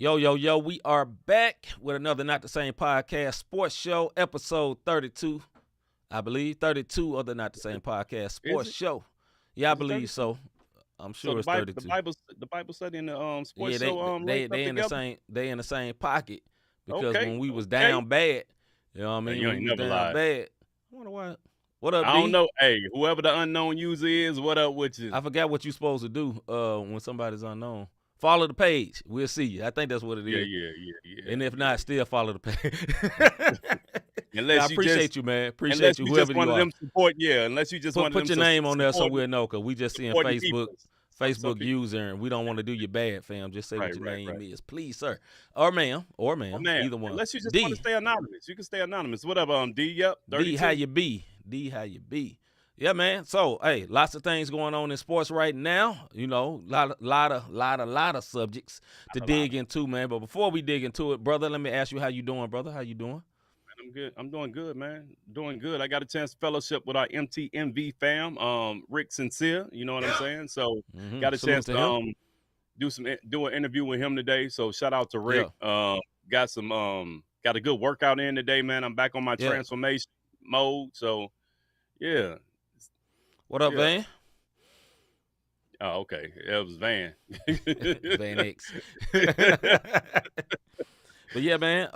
Yo, yo, yo, we are back with another Not the Same Podcast sports show, episode 32, I believe. 32 of the Not the Same Podcast sports show. Yeah, I believe so. I'm sure it's 32. The Bible study and the sports Yeah, show they linked up in the together? same pocket because Okay, when we was okay. down bad, you know what I mean? You When ain't we was never down lied. bad. I wonder why. What up, I D? don't know. Hey, whoever the unknown user is, what up with you? I forgot what you supposed to do when somebody's unknown. Follow the page. We'll see you. I think that's what it is. Yeah. And if not, still follow the page. Unless I appreciate you, man. Appreciate you, just whoever one you of are. them support. Yeah, unless you just one of them. Put your name on there so support- we'll know, because we just seeing supporting Facebook people. user, and we don't want to do you bad, fam. Just say what your Right. name is, please, sir, or ma'am, Oh, man. either one. Unless you just D, want to stay anonymous, you can stay anonymous. Whatever. D. Yep. 32. D, how you be? D, how you be? Yeah, man. So, hey, lots of things going on in sports right now. You know, lot of subjects to dig into, man. But before we dig into it, brother, let me ask you how you doing, brother? How you doing? I'm good. I'm doing good, man. Doing good. I got a chance to fellowship with our MTMV fam, Rick Sincere. You know what I'm saying? So got a Salute chance to to him. do an interview with him today. So shout out to Rick. Got a good workout in today, man. I'm back on my transformation mode. So yeah. What up, Van? Oh, okay. It was Van. Van X. But yeah, man.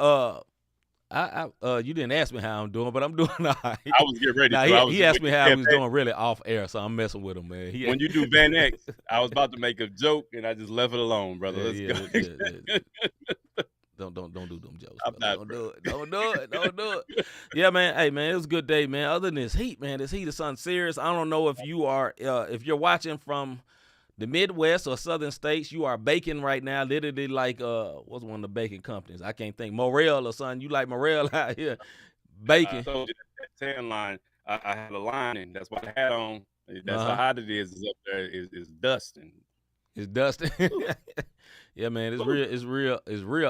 You didn't ask me how I'm doing, but I'm doing all right. I was getting ready. He asked me how he was doing really off air, so I'm messing with him, man. When you do Van X, I was about to make a joke and I just left it alone, brother. Let's go. Don't do them jokes. Don't do it. Yeah, man. Hey, man, it was a good day, man. Other than this heat, man, this heat is something serious. I don't know if you are, if you're watching from the Midwest or Southern states, you are baking right now, literally like, what's one of the baking companies? I can't think. Morel or something. You like Morel out here baking. I told you that tan line, I had a lining. That's what I had on. That's how hot it is. It's up there. It's dusting. It's dusting. Yeah, man, it's real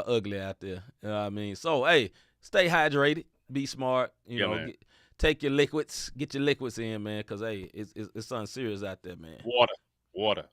ugly out there. You know what I mean? So, hey, stay hydrated, be smart, you know, take your liquids, get your liquids in, man, because, hey, it's something serious out there, man. Water.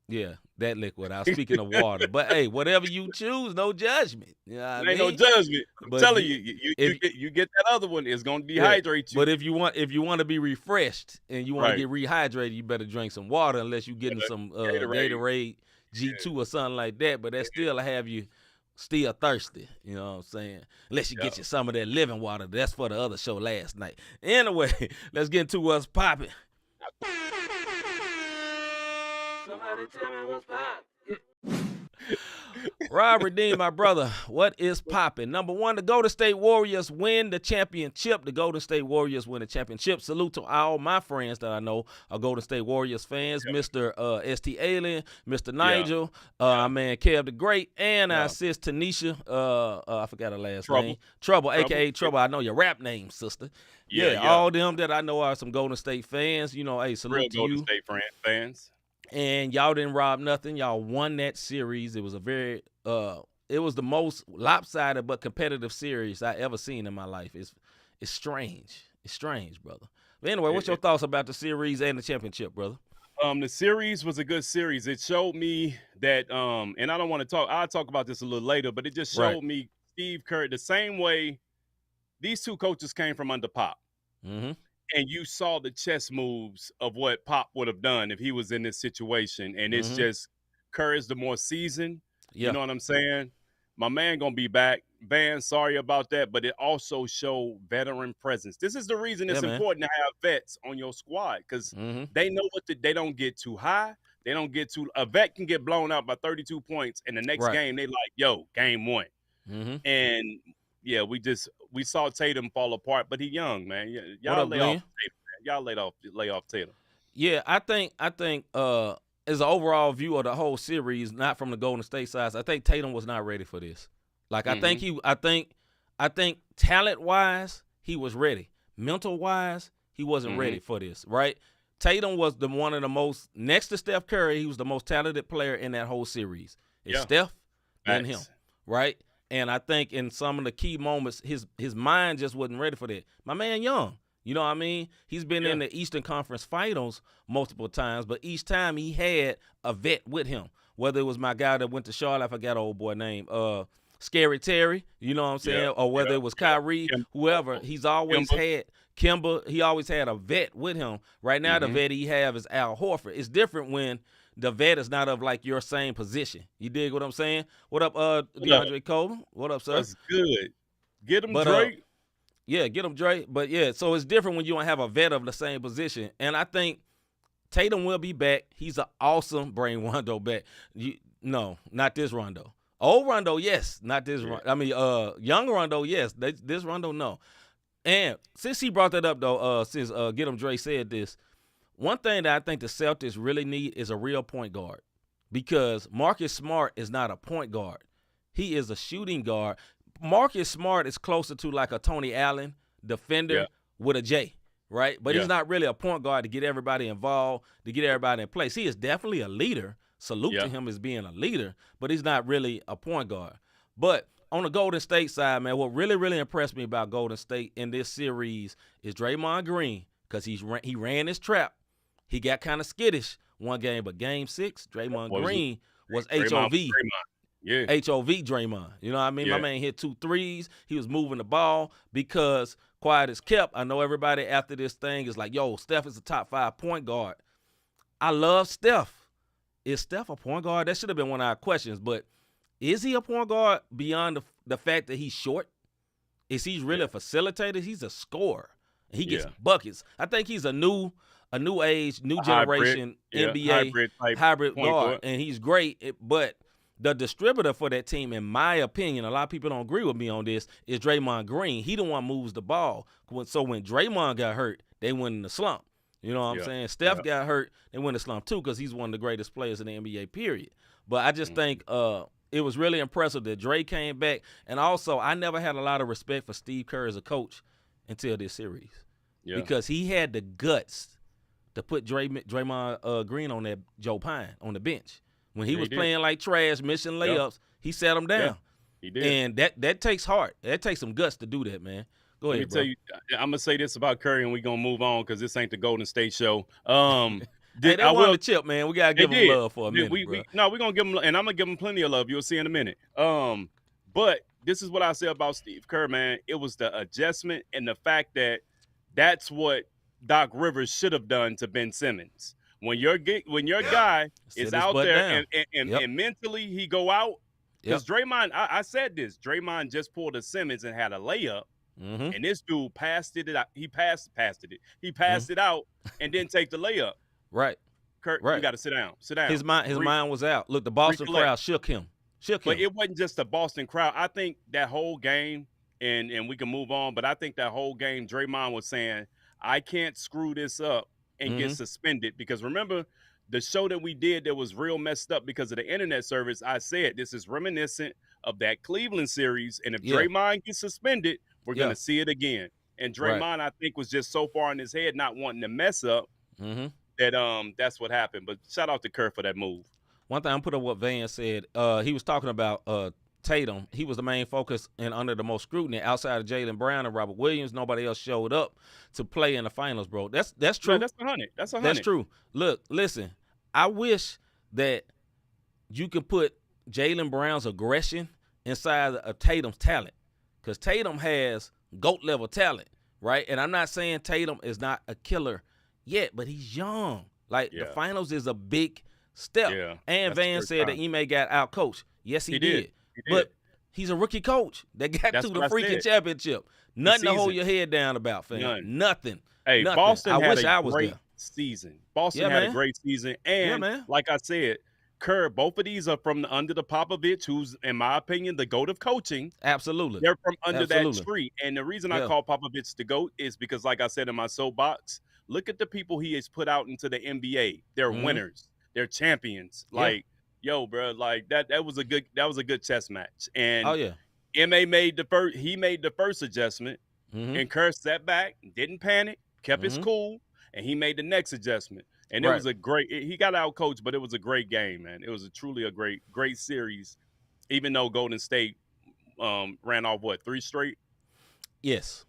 Yeah, that liquid. I was speaking of water. But, hey, whatever you choose, no judgment. You know what I mean? Ain't no judgment. I'm telling you get that other one, it's going to dehydrate you. But if you want to be refreshed and you want to get rehydrated, you better drink some water unless you're getting some Gatorade G2 or something like that, but that still have you still thirsty, you know what I'm saying? Unless you get you some of that living water. That's for the other show last night. Anyway, let's get into what's popping. Somebody tell me what's popping. Rob Redeem, my brother, what is popping? Number one, the Golden State Warriors win the championship. The Golden State Warriors win the championship. Salute to all my friends that I know are Golden State Warriors fans. Mr. ST Alien, Mr. Nigel, our man Kev the Great, and our sis Tanisha, I forgot her last name. Trouble, a.k.a. Trouble. I know your rap name, sister. Yeah, all them that I know are some Golden State fans. You know, hey, salute to you. Golden State fans. And y'all didn't rob nothing. Y'all won that series. It was a very it was the most lopsided but competitive series I ever seen in my life. It's strange. It's strange, brother. But anyway, what's your thoughts about the series and the championship, brother? The series was a good series. It showed me that and I don't want to talk, I'll talk about this a little later, but it just showed me Steve Kerr the same way these two coaches came from under Pop. Mm-hmm. And you saw the chess moves of what Pop would have done if he was in this situation. And it's just Kerr is the more seasoned. You know what I'm saying? My man gonna be back. Van, sorry about that, but it also showed veteran presence. This is the reason it's important to have vets on your squad, because they know they don't get too high. They don't get too. A vet can get blown out by 32 points, and the next game they like, yo, game one. And yeah, we saw Tatum fall apart, but he young, man. Y'all lay off Tatum, man. Y'all lay off Tatum. Yeah, I think as an overall view of the whole series, not from the Golden State side, I think Tatum was not ready for this. Like I think talent wise he was ready. Mental wise he wasn't ready for this. Right? Tatum was one of the most, next to Steph Curry, he was the most talented player in that whole series. It's Steph and him. Right? And I think in some of the key moments, his mind just wasn't ready for that. My man young. You know what I mean? He's been in the Eastern Conference Finals multiple times, but each time he had a vet with him. whether it was my guy that went to Charlotte, I forgot old boy name, Scary Terry, you know what I'm saying, or whether it was Kyrie, whoever, he's always had Kimba. He always had a vet with him. Right now, the vet he have is Al Horford. It's different when the vet is not of like your same position. You dig what I'm saying? What up, DeAndre Cole? What up, sir? That's good. Get him, Drake. Yeah, get him, Dre. But yeah, so it's different when you don't have a vet of the same position. And I think Tatum will be back. He's an awesome bring Rondo back. No, not this Rondo. Old Rondo, yes. Not this Rondo. I mean, young Rondo, yes. This Rondo, no. And since he brought that up, though, since Get Him Dre said this, one thing that I think the Celtics really need is a real point guard, because Marcus Smart is not a point guard. He is a shooting guard. Marcus Smart is closer to like a Tony Allen defender with a J, right? But he's not really a point guard to get everybody involved, to get everybody in place. He is definitely a leader. Salute to him as being a leader, but he's not really a point guard. But on the Golden State side, man, what really, really impressed me about Golden State in this series is Draymond Green, because he ran his trap. He got kind of skittish one game, but game 6, Draymond Green was HOV. HOV Draymond. You know what I mean? My man hit 2 threes. He was moving the ball because quiet as kept. I know everybody after this thing is like, yo, Steph is a top 5 point guard. I love Steph. Is Steph a point guard? That should have been one of our questions, but is he a point guard beyond the fact that he's short? Is he really a facilitator? He's a scorer. He gets buckets. I think he's a new age, new generation NBA hybrid guard, and he's great. But the distributor for that team, in my opinion, a lot of people don't agree with me on this, is Draymond Green. He the one moves the ball. So when Draymond got hurt, they went in the slump. You know what I'm saying? Steph got hurt, they went in the slump too, because he's one of the greatest players in the NBA, period. But I just think it was really impressive that Dre came back. And also, I never had a lot of respect for Steve Kerr as a coach until this series. Because he had the guts to put Draymond Green on that Joe Pine on the bench. When he was playing like trash, missing layups, he sat him down. He did. And that takes heart. That takes some guts to do that, man. Go ahead, Let me tell you, I'm going to say this about Curry, and we're going to move on because this ain't the Golden State show. They won the chip, man. We got to give them love for a minute, we're going to give them, and I'm going to give them plenty of love. You'll see in a minute. But this is what I say about Steve Kerr, man. It was the adjustment and the fact that that's what Doc Rivers should have done to Ben Simmons. When your guy is out there and mentally he go out, because Draymond, I said this, Draymond just pulled a Simmons and had a layup. And this dude passed it out. He passed it. He passed it out and didn't take the layup. Right. Kurt, you got to sit down. Sit down. His mind was out. Look, the Boston crowd shook him. But it wasn't just the Boston crowd. I think that whole game, and we can move on, but I think that whole game, Draymond was saying, I can't screw this up and get suspended. Because remember, the show that we did that was real messed up because of the internet service, I said this is reminiscent of that Cleveland series. And if Draymond gets suspended, we're going to see it again. And Draymond, I think, was just so far in his head not wanting to mess up that that's what happened. But shout out to Kerr for that move. One thing, I'm putting up what Van said. He was talking about Tatum. He was the main focus and under the most scrutiny. Outside of Jaylen Brown and Robert Williams, nobody else showed up to play in the finals, bro. That's true. Man, that's 100. That's 100. That's true. Look, listen, I wish that you could put Jaylen Brown's aggression inside of Tatum's talent, because Tatum has GOAT-level talent, right? And I'm not saying Tatum is not a killer yet, but he's young. Like, the finals is a big step. Yeah, and Van said that Ime got out-coached. Yes, he did. But he's a rookie coach that got to the freaking championship. Nothing to hold your head down about, fam. Nothing. Hey, Nothing. Boston I had wish a I was great there. season. Boston had a great season. And like I said, Kerr, both of these are from under the Popovich, who's, in my opinion, the GOAT of coaching. Absolutely. They're from under that tree. And the reason I call Popovich the GOAT is because, like I said in my soapbox, look at the people he has put out into the NBA. They're winners. They're champions. Like, yo, bro, like that was a good chess match. And MA made the first adjustment, and Kerr sat back, didn't panic, kept his cool, and he made the next adjustment. And it was he got out coached, but it was a great game, man. It was truly a great series, even though Golden State ran off 3 straight? Yes.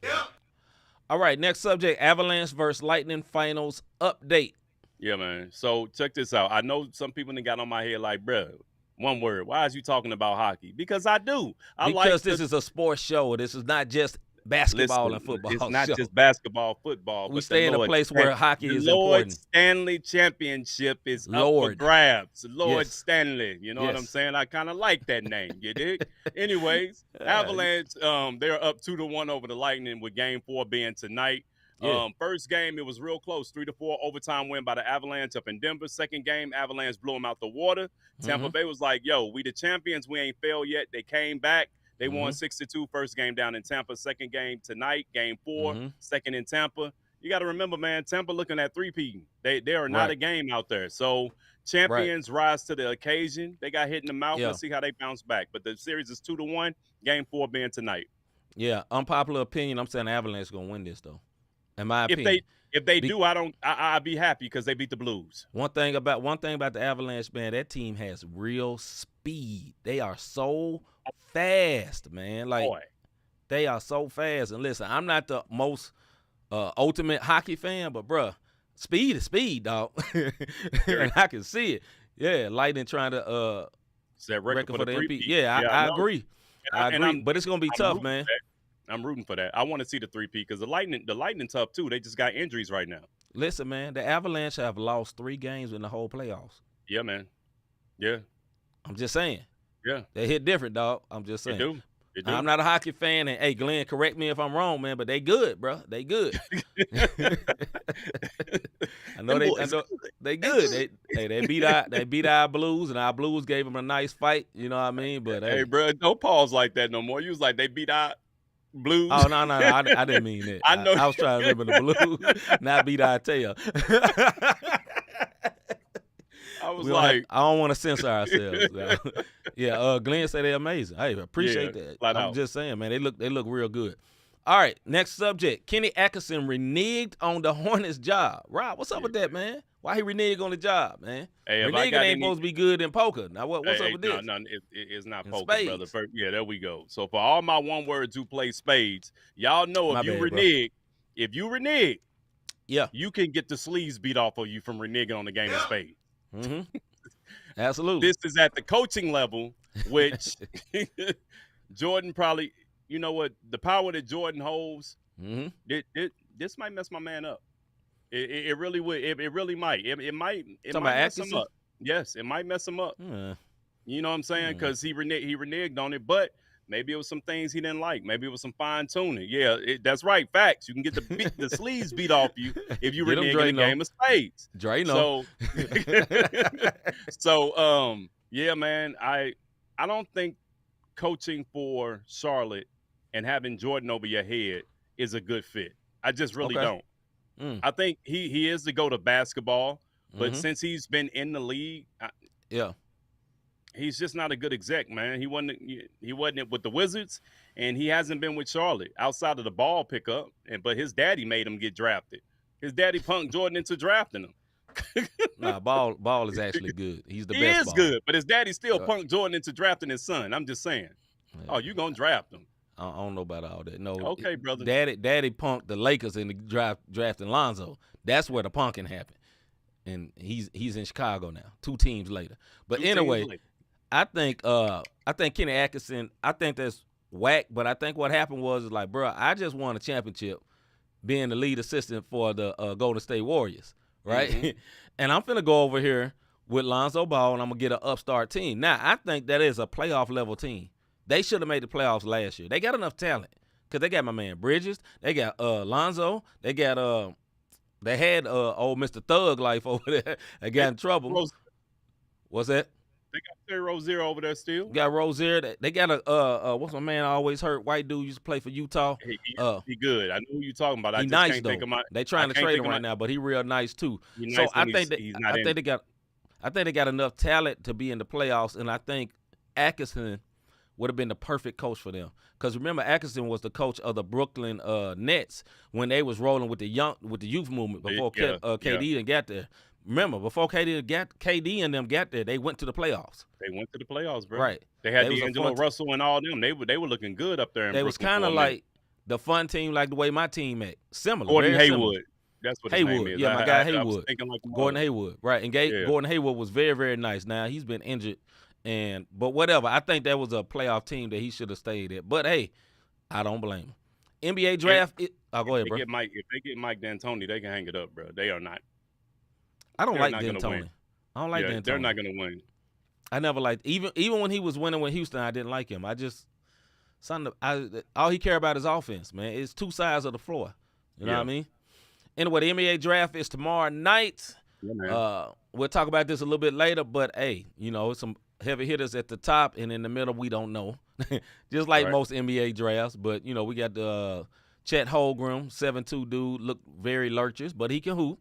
All right, next subject, Avalanche versus Lightning finals update. Yeah, man. So check this out. I know some people that got on my head like, bruh, one word. Why is you talking about hockey? Because I do. I like Because this is a sports show. This is not just basketball listen. and It's football not show. just basketball, football, We but stay in a place where hockey the is Lord important. Stanley Championship is up for Lord. grabs. Lord Yes. Stanley. You know what I'm Yes. saying? I kind of like that name. You dig? Anyways, Avalanche, they're up 2-1 over the Lightning with Game 4 being tonight. Yeah. First game, it was real close, 3-4 overtime win by the Avalanche up in Denver. Second game, Avalanche blew them out the water. Tampa Bay was like, yo, we the champions. We ain't failed yet. They came back. They won 6-2 first game down in Tampa. Second game tonight, Game 4, second in Tampa. You got to remember, man, Tampa looking at three-peating. They are not a game out there. So champions rise to the occasion. They got hit in the mouth. Let's see how they bounce back. But the series is 2-1, Game 4 being tonight. Yeah, unpopular opinion, I'm saying Avalanche is going to win this, though. In my opinion. If they do, I'd be happy because they beat the Blues. One thing about the Avalanche, man, that team has real speed. They are so fast, man. Like, they are so fast. And listen, I'm not the most ultimate hockey fan, but bruh, speed is speed, dog. And I can see it. Yeah, Lightning trying to set record for the MVP. Yeah, I agree. I agree. But it's gonna be tough, man. I'm rooting for that. I want to see the 3-peat because the Lightning tough too. They just got injuries right now. Listen, man, the Avalanche have lost 3 games in the whole playoffs. Yeah, man. Yeah. I'm just saying. Yeah. They hit different, dog. I'm just saying. They do. I'm not a hockey fan, and hey, Glenn, correct me if I'm wrong, man, but they good, bro. They good. I know they good. They beat our Blues, and our Blues gave them a nice fight. You know what I mean? But hey, bro, don't pause like that no more. You was like they beat our Blues. Oh no, I didn't mean that. I know. I was trying to remember the Blues, not beat our tail. I was like, I don't want to censor ourselves. Yeah, Glenn said they're amazing. Hey, appreciate that. I'm just saying, man, they look real good. All right, next subject. Kenny Atkinson reneged on the Hornets job. Rob, what's up with that, man? Why he reneged on the job, man? Hey, reneging ain't supposed to be good in poker. Now, what's up with this? No, it's not in poker, spades. Brother. Yeah, there we go. So for all my one-words who play spades, y'all know if you renege, yeah, you can get the sleeves beat off of you from reneging on the game of spades. Absolutely. This is at the coaching level, which Jordan probably, you know what, the power that Jordan holds, this might mess my man up. It really would. It really might. It might mess him up. Yes, it might mess him up. You know what I'm saying? Because he reneged on it, but maybe it was some things he didn't like. Maybe it was some fine tuning. Yeah, that's right. Facts. You can get the sleeves beat off you if you renege in the game of spades. So, yeah, man. I don't think coaching for Charlotte and having Jordan over your head is a good fit. I just really don't. I think he is the go to basketball, but since he's been in the league, he's just not a good exec, man. He wasn't with the Wizards, and he hasn't been with Charlotte outside of the ball pickup. But his daddy made him get drafted. His daddy punked Jordan into drafting him. Nah, ball is actually good. He's the best. He is good, but his daddy still punked Jordan into drafting his son. I'm just saying. Yeah. Oh, you gonna draft him? I don't know about all that. No. Okay, brother. Daddy punked the Lakers in the drafting Lonzo. That's where the punking happened, and he's in Chicago now. 2 teams later. But anyway. I think Kenny Atkinson, I think that's whack, but I think what happened was like, bro, I just won a championship being the lead assistant for the Golden State Warriors, right? And I'm finna go over here with Lonzo Ball, and I'm gonna get an upstart team. Now, I think that is a playoff level team. They should have made the playoffs last year. They got enough talent because they got my man Bridges, they got Lonzo, they got they had old Mr. Thug Life over there. They got in trouble. What's that? They got Terry Rozier over there still. Got Rozier. They got what's my man always hurt? White dude used to play for Utah. He good. I know who you talking about. He nice though. They trying to trade him right now, but he real nice too. So I think they got enough talent to be in the playoffs, and I think Atkinson would have been the perfect coach for them. Because remember, Atkinson was the coach of the Brooklyn Nets when they was rolling with the youth movement before KD didn't get there. Remember, before KD and them got there, they went to the playoffs. They went to the playoffs, bro. Right. They had D'Angelo Russell and all them. They were looking good up there. They was kind of like the fun team, like the way my team act. Similar. Gordon Hayward. That's what his name Haywood. is. Yeah, my guy I was Haywood. thinking like Gordon Haywood. Right. And yeah. Gordon Haywood was very, very nice. Now, he's been injured. But whatever. I think that was a playoff team that he should have stayed at. But, hey, I don't blame him. NBA draft. Go ahead, bro. If they get Mike D'Antoni, they can hang it up, bro. They are not. I don't like D'Antoni. I don't like D'Antoni. They're not going to win. I never liked even when he was winning with Houston, I didn't like him. All he care about is offense, man. It's two sides of the floor. You know what I mean? Anyway, the NBA draft is tomorrow night. Yeah, man. We'll talk about this a little bit later, but hey, some heavy hitters at the top, and in the middle we don't know. Just like most NBA drafts, but we got the Chet Holmgren, 7'2" dude, look very lurches, but he can hoop.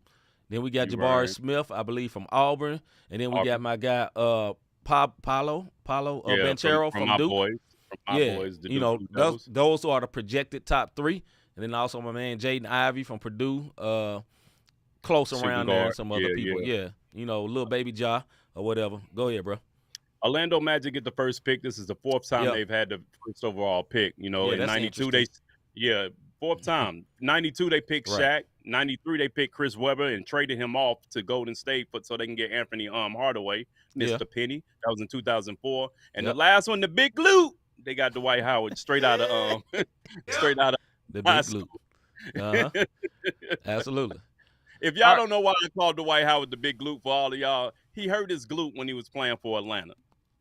Then we got Jabari Smith, I believe, from Auburn, and then we got my guy Paolo Banchero from Duke. Boys, those are the projected top three. And then also my man Jaden Ivey from Purdue, close around there, and some other people. Yeah. Little baby Ja or whatever. Go ahead, bro. Orlando Magic get the first pick. This is the fourth time they've had the first overall pick. In 92, fourth time. 92, they picked Shaq. 93, they picked Chris Webber and traded him off to Golden State so they can get Anthony Hardaway, Mr. Penny. That was in 2004. And the last one, the Big Lou, they got Dwight Howard straight out of the Big Lou. Absolutely. If y'all don't know why I called Dwight Howard the Big Glute for all of y'all, he hurt his glute when he was playing for Atlanta.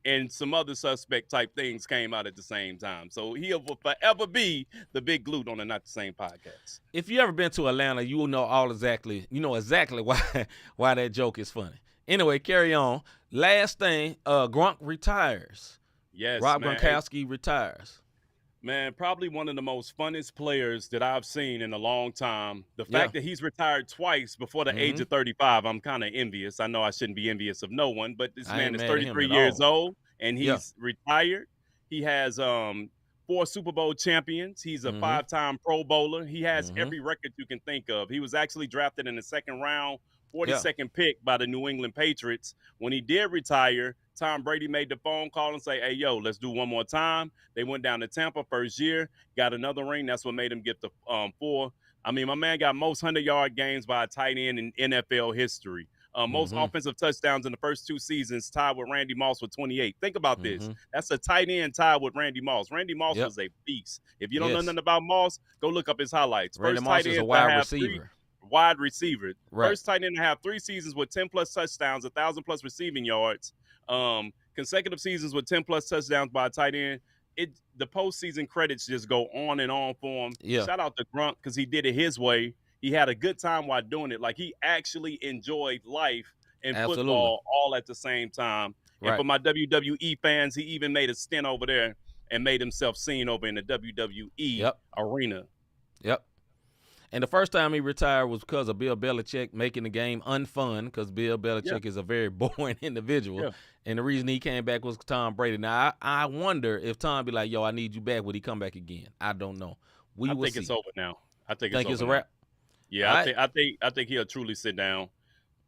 And some other suspect type things came out at the same time. So he'll forever be the Big Glute on the Not the Same podcast. If you ever been to Atlanta, you will know exactly why that joke is funny. Anyway, carry on. Last thing, Gronk retires. Yes, Rob Gronkowski retires. Man, probably one of the most funnest players that I've seen in a long time. The fact that he's retired twice before the age of 35, I'm kind of envious. I know I shouldn't be envious of no one, but this man is 33 years old, and he's retired. He has 4 Super Bowl champions. He's a 5-time Pro Bowler. He has every record you can think of. He was actually drafted in the second round, 42nd pick by the New England Patriots. When he did retire, Tom Brady made the phone call and say, hey, yo, let's do one more time. They went down to Tampa first year, got another ring. That's what made him get the 4. I mean, my man got most 100-yard games by a tight end in NFL history. Most offensive touchdowns in the first 2 seasons, tied with Randy Moss with 28. Think about this. That's a tight end tied with Randy Moss. Randy Moss was a beast. If you don't know nothing about Moss, go look up his highlights. Randy First Moss tight is end a wide receiver. Wide receiver. First tight end to have 3 seasons with 10-plus touchdowns, 1,000-plus receiving yards. Consecutive seasons with 10-plus touchdowns by a tight end. The postseason credits just go on and on for him. Shout out to Gronk because he did it his way. He had a good time while doing it. Like, he actually enjoyed life and football all at the same time. And for my WWE fans, he even made a stint over there and made himself seen over in the WWE arena. And the first time he retired was because of Bill Belichick making the game unfun, because Bill Belichick is a very boring individual. And the reason he came back was Tom Brady. Now, I wonder if Tom be like, yo, I need you back. Would he come back again? I don't know. I think it's over now. I think it's a wrap? Yeah, I think he'll truly sit down.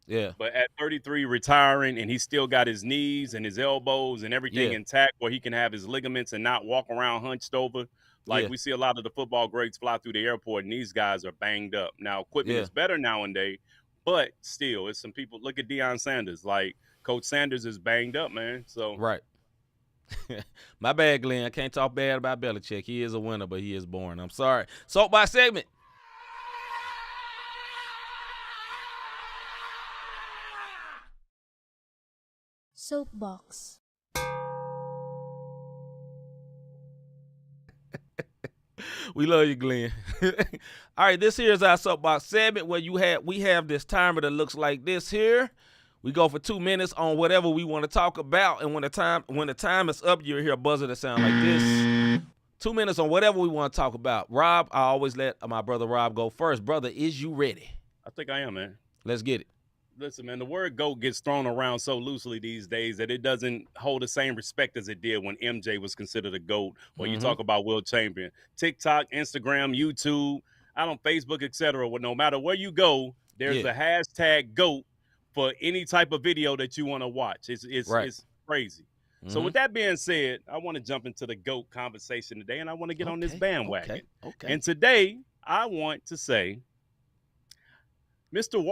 Yeah. But at 33, retiring, and he still got his knees and his elbows and everything intact where he can have his ligaments and not walk around hunched over. Like, we see a lot of the football greats fly through the airport, and these guys are banged up. Now, equipment is better nowadays, but still, it's some people. Look at Deion Sanders. Like, Coach Sanders is banged up, man. So My bad, Glenn. I can't talk bad about Belichick. He is a winner, but he is boring. I'm sorry. Soapbox segment. Soapbox. We love you, Glenn. All right, this here is our Soapbox segment where we have this timer that looks like this here. We go for 2 minutes on whatever we want to talk about, and when the time is up, you'll hear a buzzer that sounds like this. 2 minutes on whatever we want to talk about. Rob, I always let my brother Rob go first. Brother, is you ready? I think I am, man. Let's get it. Listen, man, the word GOAT gets thrown around so loosely these days that it doesn't hold the same respect as it did when MJ was considered a GOAT, or you talk about Will Chamberlain. TikTok, Instagram, YouTube, Facebook, etc. Well, no matter where you go, there's a hashtag GOAT for any type of video that you want to watch. It's crazy. So with that being said, I want to jump into the GOAT conversation today, and I want to get on this bandwagon. Okay. And today, I want to say Mr.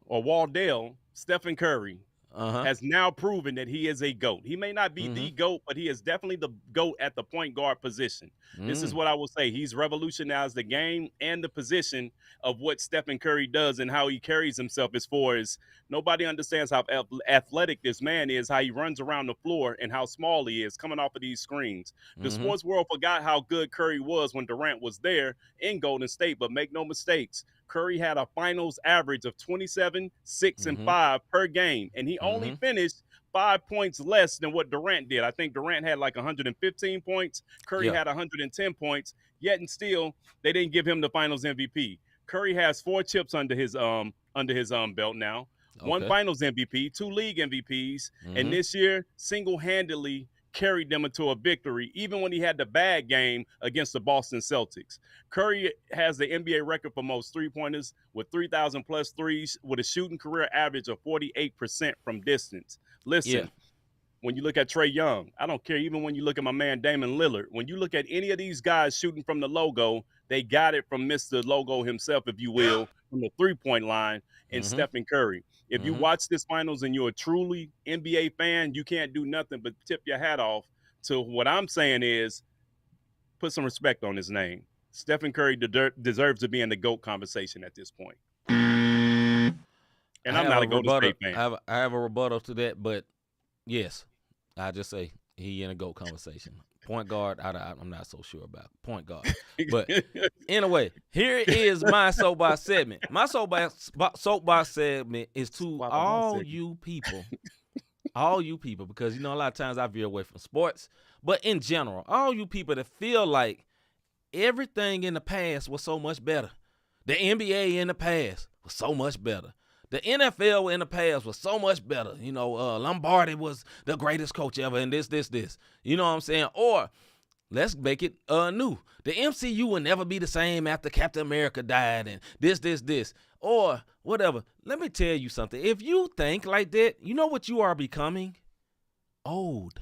Waldell, Stephen Curry, has now proven that he is a GOAT. He may not be the GOAT, but he is definitely the GOAT at the point guard position. This is what I will say. He's revolutionized the game and the position of what Stephen Curry does and how he carries himself, as far as nobody understands how athletic this man is, how he runs around the floor, and how small he is coming off of these screens. The sports world forgot how good Curry was when Durant was there in Golden State, but make no mistakes, Curry had a finals average of 27, 6, and 5 per game, and he only finished 5 points less than what Durant did. I think Durant had like 115 points. Curry had 110 points, yet and still they didn't give him the finals MVP. Curry has 4 chips under his belt now. 1 finals MVP, 2 league MVPs, and this year single-handedly carried them into a victory, even when he had the bad game against the Boston Celtics. Curry has the NBA record for most three-pointers with 3,000 plus threes, with a shooting career average of 48% from distance. Listen, when you look at Trae Young, I don't care, even when you look at my man Damian Lillard, when you look at any of these guys shooting from the logo, they got it from Mr. Logo himself, if you will, from the three-point line, and Stephen Curry. If you watch this finals and you're a truly NBA fan, you can't do nothing but tip your hat off to what I'm saying is put some respect on his name. Stephen Curry deserves to be in the GOAT conversation at this point. And I'm not a Golden State fan. I have a rebuttal to that, but yes, I just say he in a GOAT conversation. Point guard, I'm not so sure about point guard. But anyway, here is my soapbox segment. My soapbox segment is to all you people, because, a lot of times I veer away from sports, but in general, all you people that feel like everything in the past was so much better. The NBA in the past was so much better. The NFL in the past was so much better. Lombardi was the greatest coach ever, and this. You know what I'm saying? Or let's make it new. The MCU will never be the same after Captain America died, and this. Or whatever. Let me tell you something. If you think like that, you know what you are becoming? Old.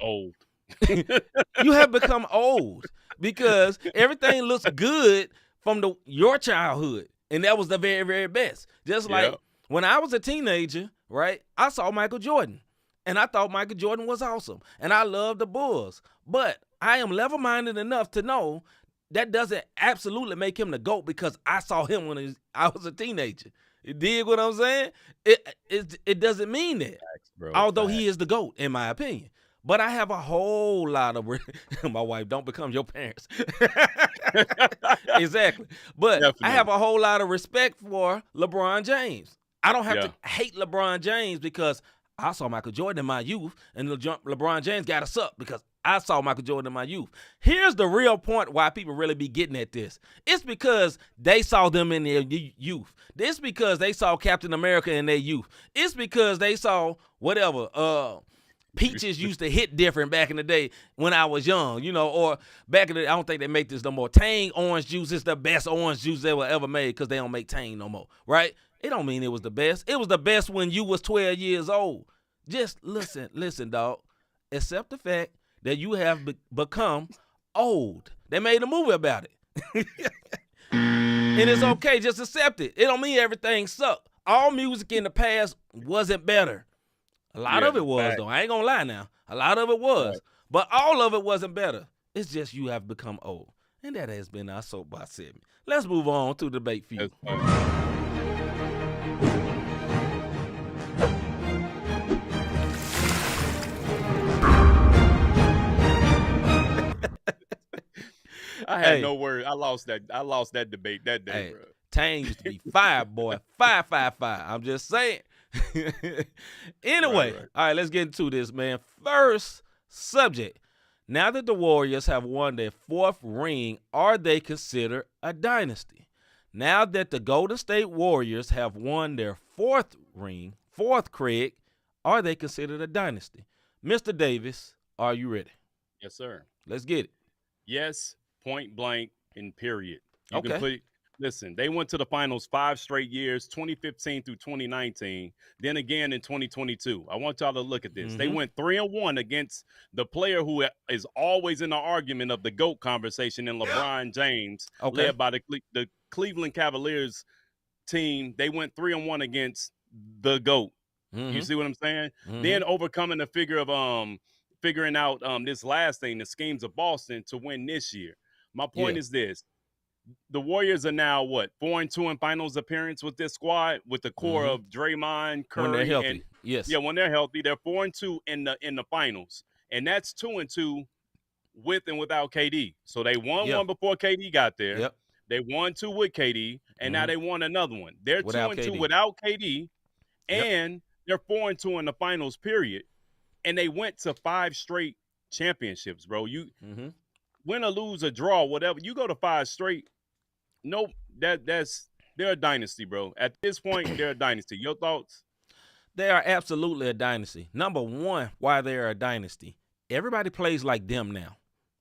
You have become old because everything looks good from your childhood, and that was the very, very best. Just like when I was a teenager, right, I saw Michael Jordan, and I thought Michael Jordan was awesome, and I loved the Bulls. But I am level-minded enough to know that doesn't absolutely make him the GOAT because I saw him when I was a teenager. You dig what I'm saying? It doesn't mean that, although he is the GOAT, in my opinion. But I have a whole lot of my wife, don't become your parents. Exactly. But definitely. I have a whole lot of respect for LeBron James. I don't have to hate LeBron James because I saw Michael Jordan in my youth, and LeBron James got us up because I saw Michael Jordan in my youth. Here's the real point why people really be getting at this. It's because they saw them in their youth. It's because they saw Captain America in their youth. It's because they saw whatever, Peaches used to hit different back in the day when I was young, or back in the day, I don't think they make this no more. Tang orange juice is the best orange juice they were ever made because they don't make Tang no more, right? It don't mean it was the best. It was the best when you was 12 years old. Just listen, dog. Accept the fact that you have become old. They made a movie about it. And it's okay. Just accept it. It don't mean everything sucked. All music in the past wasn't better. A lot of it was, though. I ain't gonna lie now. A lot of it was. Right. But all of it wasn't better. It's just you have become old. And that has been our soapbox segment. Let's move on to the debate feud. I had no word. I lost that debate that day, bro. Tang used to be fire, boy. Fire. I'm just saying. Anyway, right. All right, let's get into this, man. First subject. Now that the Warriors have won their 4th ring, are they considered a dynasty? Now that the Golden State Warriors have won their 4th ring, Craig, are they considered a dynasty? Mr. Davis, are you ready? Yes, sir. Let's get it. Yes, point blank and period. Listen, they went to the finals 5 straight years, 2015 through 2019, then again in 2022. I want y'all to look at this. They went 3-1 against the player who is always in the argument of the GOAT conversation in LeBron James, led by the Cleveland Cavaliers team, they went 3-1 against the GOAT. You see what I'm saying? Then overcoming the figuring out this last thing, the schemes of Boston to win this year. My point is this. The Warriors are now what, 4-2 in finals appearance with this squad, with the core of Draymond, Curry, when they're healthy. and yes, when they're healthy, they're 4-2 in the finals, and that's 2-2 with and without KD. So they won one before KD got there. Yep. They won 2 with KD, and now they won another one. They're 2-2 without KD, and they're 4-2 in the finals. Period. And they went to 5 straight championships, bro. You win or lose or draw, whatever. You go to 5 straight. Nope, they're a dynasty, bro. At this point, they're a dynasty. Your thoughts? They are absolutely a dynasty. Number one, why they're a dynasty. Everybody plays like them now,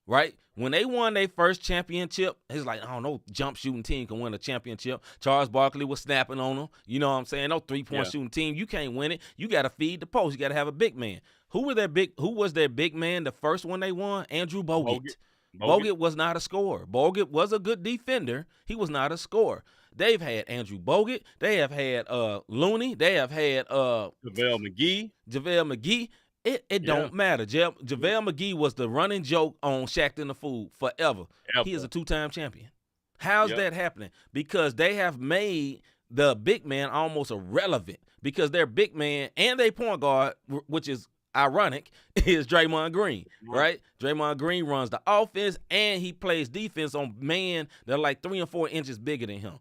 right? When they won their first championship, it's like, I don't know, jump shooting team can win a championship. Charles Barkley was snapping on them. You know what I'm saying? No 3-point shooting team. You can't win it. You got to feed the post. You got to have a big man. Who was their big man the first one they won? Andrew Bogut. Bogut was not a scorer. Bogut was a good defender. He was not a scorer. They've had Andrew Bogut. They have had Looney. They have had JaVale McGee. It don't matter. JaVale McGee was the running joke on Shaq and the Fool forever. He is a 2-time champion. How's that happening? Because they have made the big man almost irrelevant, because their big man and their point guard, which is ironic, is Draymond Green, right? Draymond Green runs the offense and he plays defense on men that are like 3 and 4 inches bigger than him.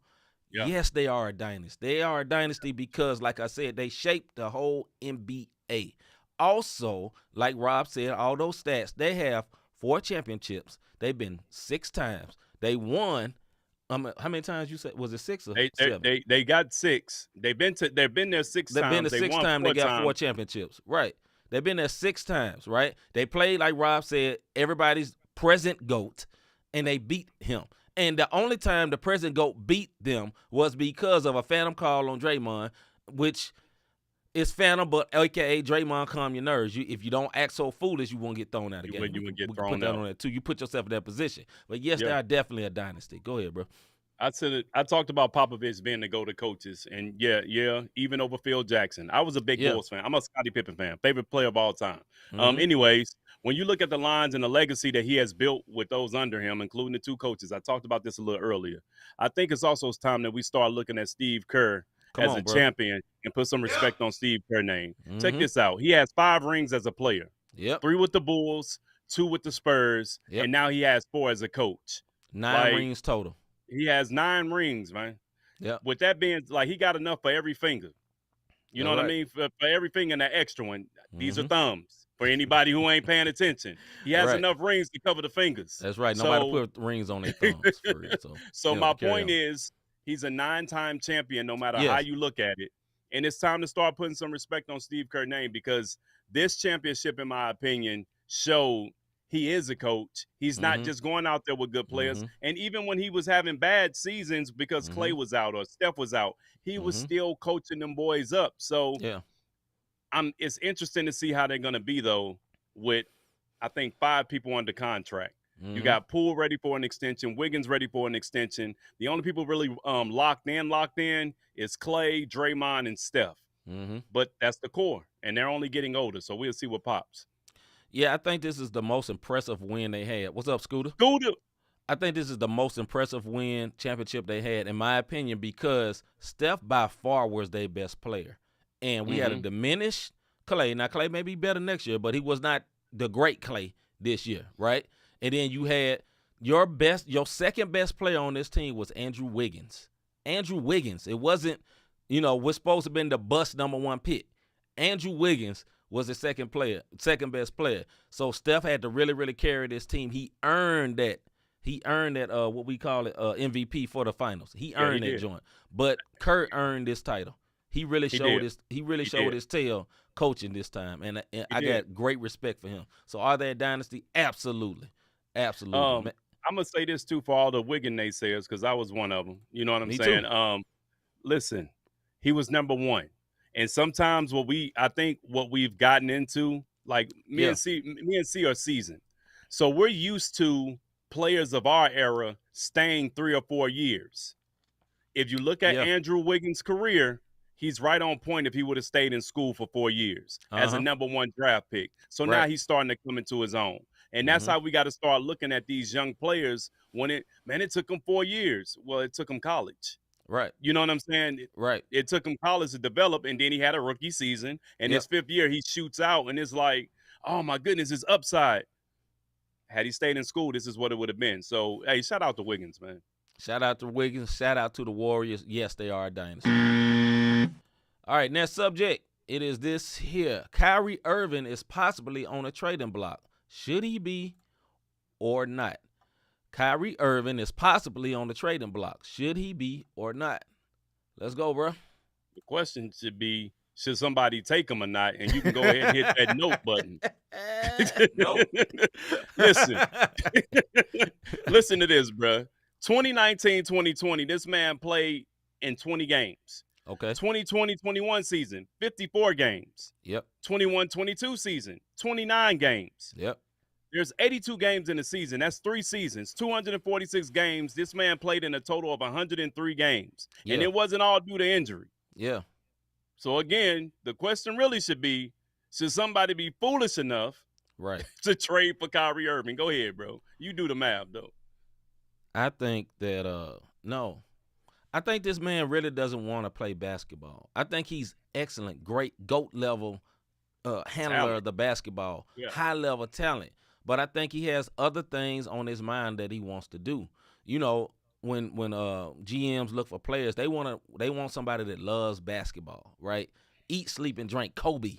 Yeah. Yes, they are a dynasty. They are a dynasty because, like I said, they shaped the whole NBA. Also, like Rob said, all those stats, they have 4 championships. They've been 6 times. They won. How many times you said? Was it 6 or 7? They got 6. They've been there 6 times. They've been the 6th time they got 4 championships. Right. They've been there 6 times, right? They played, like Rob said, everybody's present GOAT, and they beat him. And the only time the present GOAT beat them was because of a phantom call on Draymond, which is phantom, but a.k.a. Draymond, calm your nerves. If you don't act so foolish, you won't get thrown out again. You would get thrown out. Put that on that too. You put yourself in that position. But, yes, they are definitely a dynasty. Go ahead, bro. I said it. I talked about Popovich being the go-to coaches, and even over Phil Jackson. I was a big Bulls fan. I'm a Scottie Pippen fan, favorite player of all time. Anyways, when you look at the lines and the legacy that he has built with those under him, including the 2 coaches, I talked about this a little earlier. I think it's also time that we start looking at Steve Kerr as a champion and put some respect on Steve Kerr's name. Check this out. He has 5 rings as a player. 3 with the Bulls, 2 with the Spurs, and now he has 4 as a coach. 9 rings total. He has 9 rings, man. Yeah. With that being, like, he got enough for every finger. You know what I mean? For every finger and that extra one. These are thumbs for anybody who ain't paying attention. He has enough rings to cover the fingers. That's right. Nobody put rings on their thumbs. For real, so my point is, he's a 9-time champion no matter how you look at it. And it's time to start putting some respect on Steve Kerr's name, because this championship, in my opinion, showed he is a coach. He's not just going out there with good players. And even when he was having bad seasons because Clay was out or Steph was out, he was still coaching them boys up. So it's interesting to see how they're going to be, though, with, I think, 5 people under contract. You got Poole ready for an extension, Wiggins ready for an extension. The only people really locked in is Clay, Draymond, and Steph. But that's the core, and they're only getting older, so we'll see what pops. Yeah, I think this is the most impressive win they had. What's up, Scooter? I think this is the most impressive championship they had, in my opinion, because Steph by far was their best player. And we had a diminished Clay. Now, Clay may be better next year, but he was not the great Clay this year, right? And then you had your second best player on this team was Andrew Wiggins. Andrew Wiggins. It wasn't, we're supposed to have been the bust number 1 pick. Andrew Wiggins was the second best player. So Steph had to really, really carry this team. He earned that. What we call it, MVP for the finals. He earned that joint. But Kurt earned this title. He really showed his tail coaching this time, and I got great respect for him. So are they a dynasty? Absolutely. I'm gonna say this too for all the Wiggin naysayers, because I was one of them. You know what I'm saying? Too. Listen, he was number 1. And sometimes what we've gotten into, like me and C are seasoned. So we're used to players of our era staying 3 or 4 years. if you look at Andrew Wiggins' career, he's right on point if he would have stayed in school for 4 years as a #1 draft pick. So now he's starting to come into his own. And that's how we got to start looking at these young players when it took them 4 years. Well, it took him college. Right. You know what I'm saying? Right. It took him college to develop, and then he had a rookie season. And his 5th year, he shoots out, and it's like, oh, my goodness, his upside. Had he stayed in school, this is what it would have been. So, hey, shout out to Wiggins, man. Shout out to Wiggins. Shout out to the Warriors. Yes, they are a dynasty. All right, next subject. It is this here. Kyrie Irving is possibly on a trading block. Should he be or not? Kyrie Irving is possibly on the trading block. Should he be or not? Let's go, bro. The question should be, should somebody take him or not? And you can go ahead and hit that note button. Nope. Listen to this, bro. 2019-2020, this man played in 20 games. Okay. 2020-21 season, 54 games. Yep. 21-22 season, 29 games. Yep. There's 82 games in the season. That's 3 seasons, 246 games. This man played in a total of 103 games. Yeah. And it wasn't all due to injury. Yeah. So, again, the question really should be, should somebody be foolish enough to trade for Kyrie Irving? Go ahead, bro. You do the math, though. I think that, no. I think this man really doesn't want to play basketball. I think he's excellent, great, GOAT level handler of the basketball, high level talent. But I think he has other things on his mind that he wants to do. You know, when GMs look for players, they want somebody that loves basketball, right? Eat, sleep, and drink Kobe.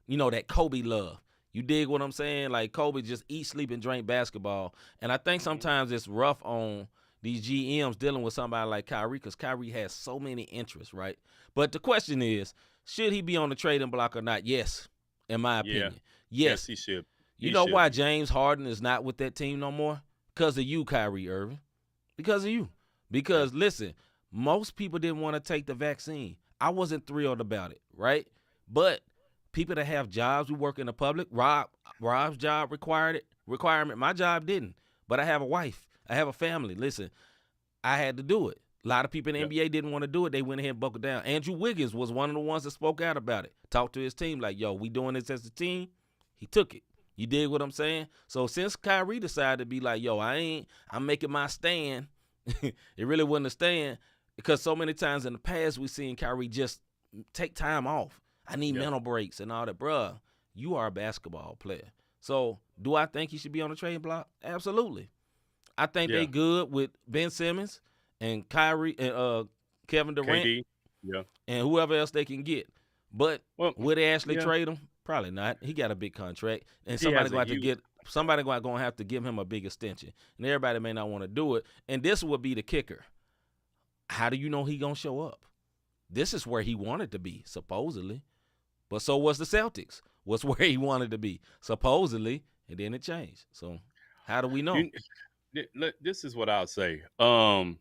You know, that Kobe love. You dig what I'm saying? Like Kobe just eat, sleep, and drink basketball. And I think sometimes it's rough on these GMs dealing with somebody like Kyrie because Kyrie has so many interests, right? But the question is, should he be on the trading block or not? Yes, in my opinion. Yes, he should. You know why James Harden is not with that team no more? Because of you, Kyrie Irving. Because of you. Because, listen, most people didn't want to take the vaccine. I wasn't thrilled about it, right? But people that have jobs, we work in the public. Rob's job requirement. My job didn't. But I have a wife. I have a family. Listen, I had to do it. A lot of people in the NBA didn't want to do it. They went ahead and buckled down. Andrew Wiggins was one of the ones that spoke out about it. Talked to his team like, yo, we doing this as a team. He took it. You dig what I'm saying? So since Kyrie decided to be like, yo, I'm making my stand, it really wasn't a stand because so many times in the past we've seen Kyrie just take time off. I need mental breaks and all that. Bruh, you are a basketball player. So do I think he should be on the trading block? Absolutely. I think they good with Ben Simmons and Kyrie and Kevin Durant KD. And whoever else they can get. But would they actually trade him? Probably not. He got a big contract, and somebody going to have to give him a big extension, and everybody may not want to do it. And this would be the kicker. How do you know he gonna show up? This is where he wanted to be, supposedly, but so was the Celtics. Was where he wanted to be, supposedly, and then it changed. So how do we know? This is what I'll say. I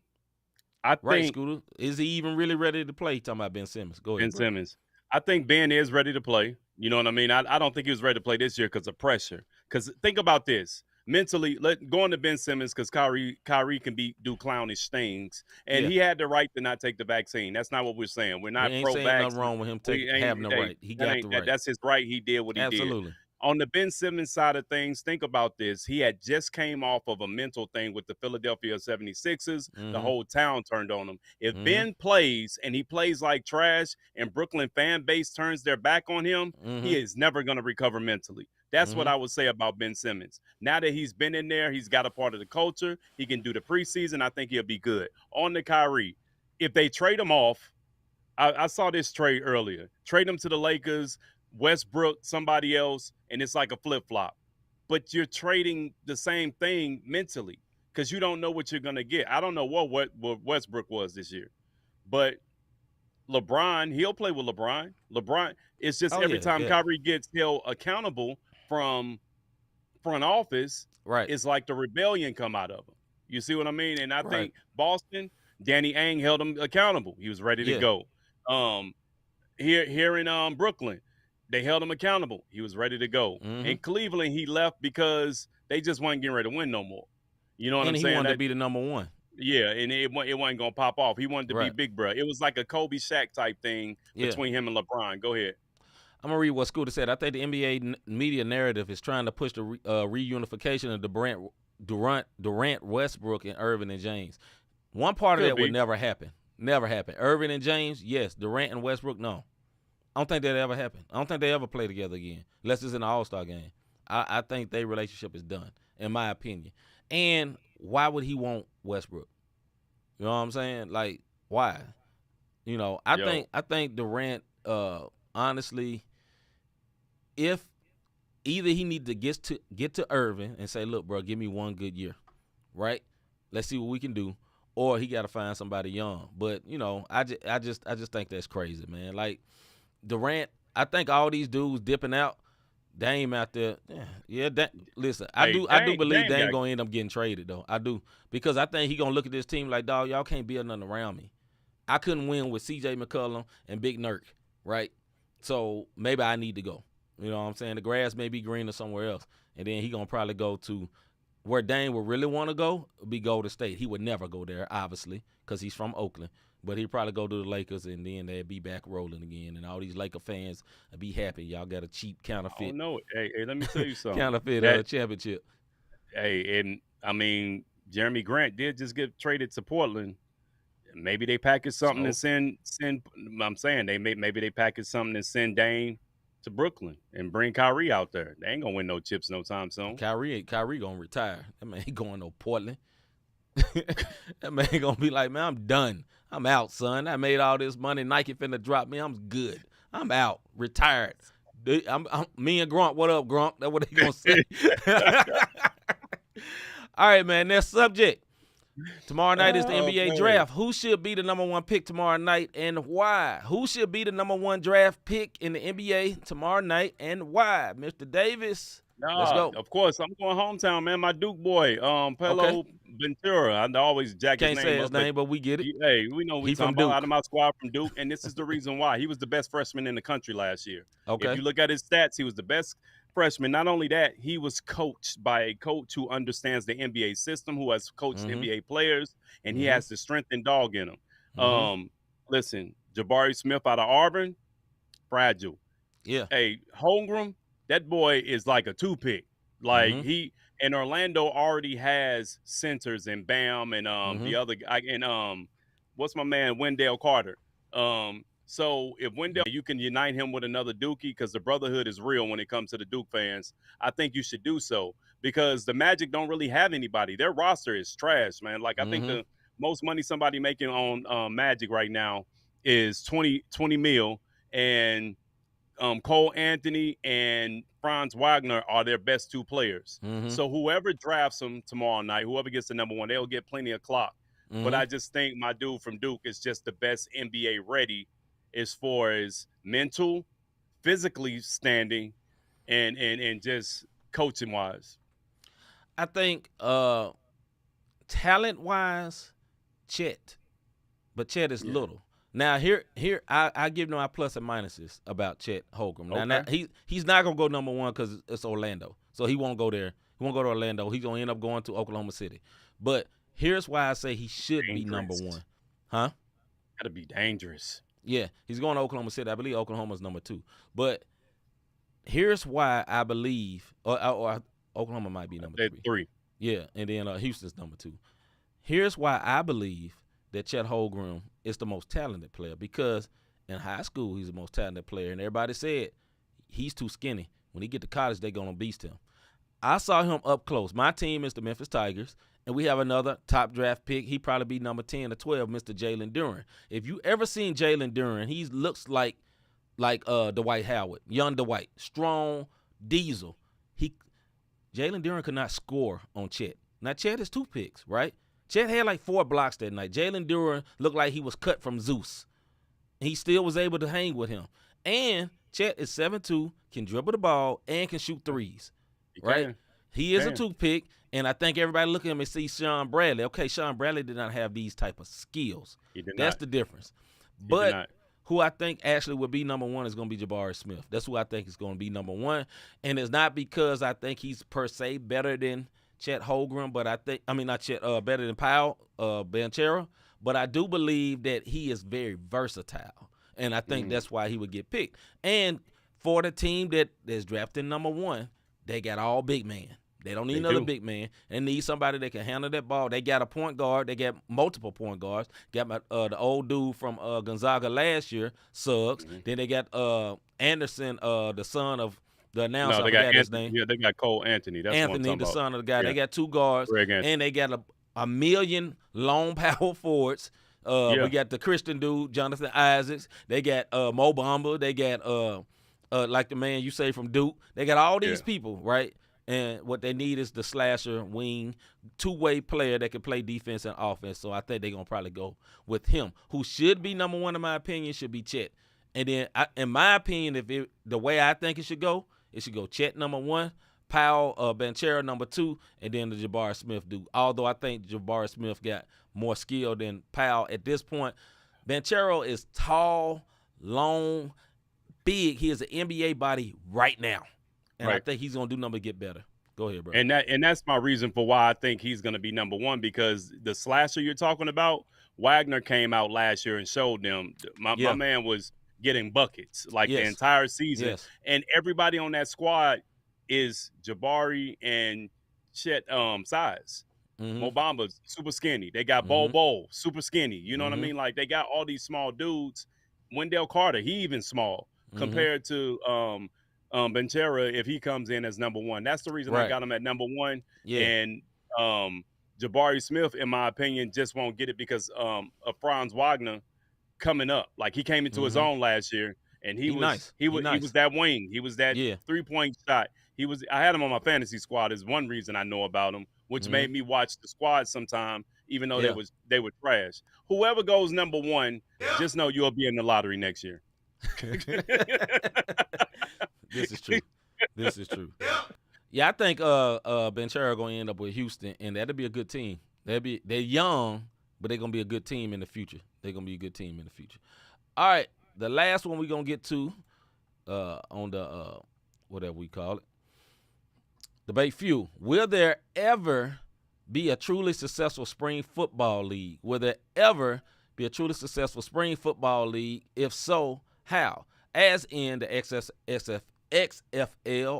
think Scooter, is he even really ready to play? Talking about Ben Simmons. Go ahead. Ben Simmons. I think Ben is ready to play. You know what I mean? I don't think he was ready to play this year because of pressure. Because think about this. Mentally, going to Ben Simmons because Kyrie can do clownish things. And he had the right to not take the vaccine. That's not what we're saying. We're not pro-vax. Ain't nothing wrong with him having the right. He got the right. That's his right. He did what he did. Absolutely. On the Ben Simmons side of things, think about this. He had just came off of a mental thing with the Philadelphia 76ers. The whole town turned on him. If Ben plays and he plays like trash and Brooklyn fan base turns their back on him, he is never going to recover mentally. That's what I would say about Ben Simmons. Now that he's been in there, he's got a part of the culture. He can do the preseason. I think he'll be good. On the Kyrie, if they trade him off, I saw this trade earlier. Trade him to the Lakers, Westbrook, somebody else, and it's like a flip-flop. But you're trading the same thing mentally because you don't know what you're going to get. I don't know what Westbrook was this year. But LeBron, he'll play with LeBron. It's just every time Kyrie gets held accountable from front office, it's like the rebellion come out of him. You see what I mean? And I think Boston, Danny Ainge held him accountable. He was ready to go. Here in Brooklyn, they held him accountable. He was ready to go. In Cleveland, he left because they just weren't getting ready to win no more. You know what I'm saying? And he wanted to be the number one. Yeah, and it wasn't gonna pop off. He wanted to be Right. big bro. It was like a Kobe Shaq type thing Yeah. between him and LeBron. Go ahead. I'm gonna read what Scooter said. I think the NBA media narrative is trying to push the reunification of Durant, Westbrook, and Irving and James. One part of Could that would be. never happen. Never happen. Irving and James, yes. Durant and Westbrook, no. I don't think that ever happen. I don't think they ever play together again, unless it's in an All-Star game. I think their relationship is done, in my opinion. And why would he want Westbrook? You know what I'm saying? Like, why? You know, I Yo. think Durant, honestly, if either he needs to get to Irving and say, look, bro, give me one good year, right? Let's see what we can do. Or he got to find somebody young. But, you know, I just think that's crazy, man. Like, Durant, I think all these dudes dipping out, Dame out there. Yeah, listen, I do believe Dame going to end up getting traded, though. I do. Because I think he going to look at this team like, dog, y'all can't build nothing around me. I couldn't win with C.J. McCollum and Big Nurk, right? So maybe I need to go. You know what I'm saying? The grass may be greener somewhere else. And then he going to probably go to where Dame would really want to go, be Golden State. He would never go there, obviously, because he's from Oakland. But he'd probably go to the Lakers, and then they'd be back rolling again. And all these Laker fans would be happy. Y'all got a cheap counterfeit. Oh, no. Hey, let me tell you something. Counterfeit championship. Hey, and, I mean, Jeremy Grant did just get traded to Portland. Maybe they package something and send. I'm saying maybe they package something and send Dame to Brooklyn and bring Kyrie out there. They ain't gonna win no chips no time soon. Kyrie gonna retire. That man ain't going no Portland. That man gonna be like, man, I'm done. I'm out, son. I made all this money. Nike finna drop me. I'm good. I'm out. Retired. I'm me and Gronk. What up, Gronk? That's what they gonna say. All right, man. Next subject. Tomorrow night is the NBA draft. Who should be the number one pick tomorrow night and why? Who should be the number one draft pick in the NBA tomorrow night and why? Mr. Davis, let's go. Of course, I'm going hometown, man. My Duke boy, Pelo Ventura. I always jack his name Can't say his up, name, but we get it. Hey, we know we talking from about out of my squad from Duke, and this is the reason why. He was the best freshman in the country last year. Okay. If you look at his stats, he was the best freshman. Not only that, he was coached by a coach who understands the NBA system, who has coached NBA players, and he has the strength and dog in him. Listen, Jabari Smith out of Auburn, fragile. Yeah. Hey, Holmgren, that boy is like a two-pick. Like he and Orlando already has centers and Bam and the other guy and what's my man Wendell Carter. So if Wendell, you can unite him with another Dookie because the brotherhood is real when it comes to the Duke fans. I think you should do so because the Magic don't really have anybody. Their roster is trash, man. Like I think the most money somebody making on Magic right now is 20 mil, and Cole Anthony and Franz Wagner are their best two players. So whoever drafts them tomorrow night, whoever gets the number one, they'll get plenty of clock. But I just think my dude from Duke is just the best NBA ready as far as mental, physically standing, and just coaching wise. I think talent wise, Chet, but Chet is little. Now here I give them my plus and minuses about Chet Holmgren. Now he's not gonna go number one because it's Orlando, so he won't go there. He won't go to Orlando. He's gonna end up going to Oklahoma City. But here's why I say he should be number one. Huh? Gotta be dangerous. Yeah, he's going to Oklahoma City. I believe Oklahoma's number 2. But here's why I believe, or Oklahoma might be number 3. Yeah, and then Houston's number 2. Here's why I believe that Chet Holmgren is the most talented player, because in high school he's the most talented player, and everybody said he's too skinny. When he get to college, they're going to beast him. I saw him up close. My team is the Memphis Tigers, and we have another top draft pick. He probably be number 10 or 12, Mr. Jalen Duren. If you ever seen Jalen Duren, he looks like Dwight Howard, young Dwight, strong diesel. Jalen Duren could not score on Chet. Now, Chet is 2 picks, right? Chet had like 4 blocks that night. Jalen Duren looked like he was cut from Zeus. He still was able to hang with him. And Chet is 7'2", can dribble the ball, and can shoot threes. Right? He is a 2 pick, and I think everybody look at him and see Sean Bradley. Okay, Sean Bradley did not have these type of skills. That's the difference. But who I think actually would be number 1 is going to be Jabari Smith. That's who I think is going to be number 1, and it's not because I think he's per se better than Chet Holmgren, but not Chet, better than Powell, Banchero, but I do believe that he is very versatile, and I think that's why he would get picked. And for the team that's drafting number 1, they got all big man. They don't need another big man. They need somebody that can handle that ball. They got a point guard. They got multiple point guards. Got the old dude from Gonzaga last year, Suggs. Then they got Anderson, the son of the announcer. No, they got his name. Yeah, they got Cole Anthony. That's Anthony, what I'm the talking son about. of the guy. Yeah. They got 2 guards, and they got a million long power forwards. We got the Christian dude, Jonathan Isaacs. They got Mo Bamba. They got like the man you say from Duke. They got all these people, right? And what they need is the slasher, wing, 2-way player that can play defense and offense. So I think they're going to probably go with him. Who should be number 1 in my opinion should be Chet. And then, in my opinion, the way I think it should go Chet number 1, Powell, Banchero number 2, and then the Jabari Smith dude. Although I think Jabari Smith got more skill than Powell at this point. Banchero is tall, long, big. He is an NBA body right now. And I think he's going to do nothing but get better. Go ahead, bro. And that's my reason for why I think he's going to be number 1, because the slasher you're talking about, Wagner came out last year and showed them. My man was getting buckets the entire season. Yes. And everybody on that squad is Jabari and Chet size. Mo Bamba's super skinny. They got Bol, super skinny. You know what I mean? Like, they got all these small dudes. Wendell Carter, he even small compared to Banchero if he comes in as number 1. That's the reason I got him at number 1. Yeah. And Jabari Smith, in my opinion, just won't get it because of Franz Wagner coming up. Like, he came into his own last year, and he was that wing. He was that 3-point shot. I had him on my fantasy squad is one reason I know about him, which made me watch the squad sometime, even though they were trash. Whoever goes number 1, just know you'll be in the lottery next year. This is true. Yeah, I think Banchero going to end up with Houston, and that'll be a good team. They're young, but they're going to be a good team in the future. All right, the last one we're going to get to on the whatever we call it, debate fuel. Will there ever be a truly successful spring football league? Will there ever be a truly successful spring football league? If so, how? As in the XFL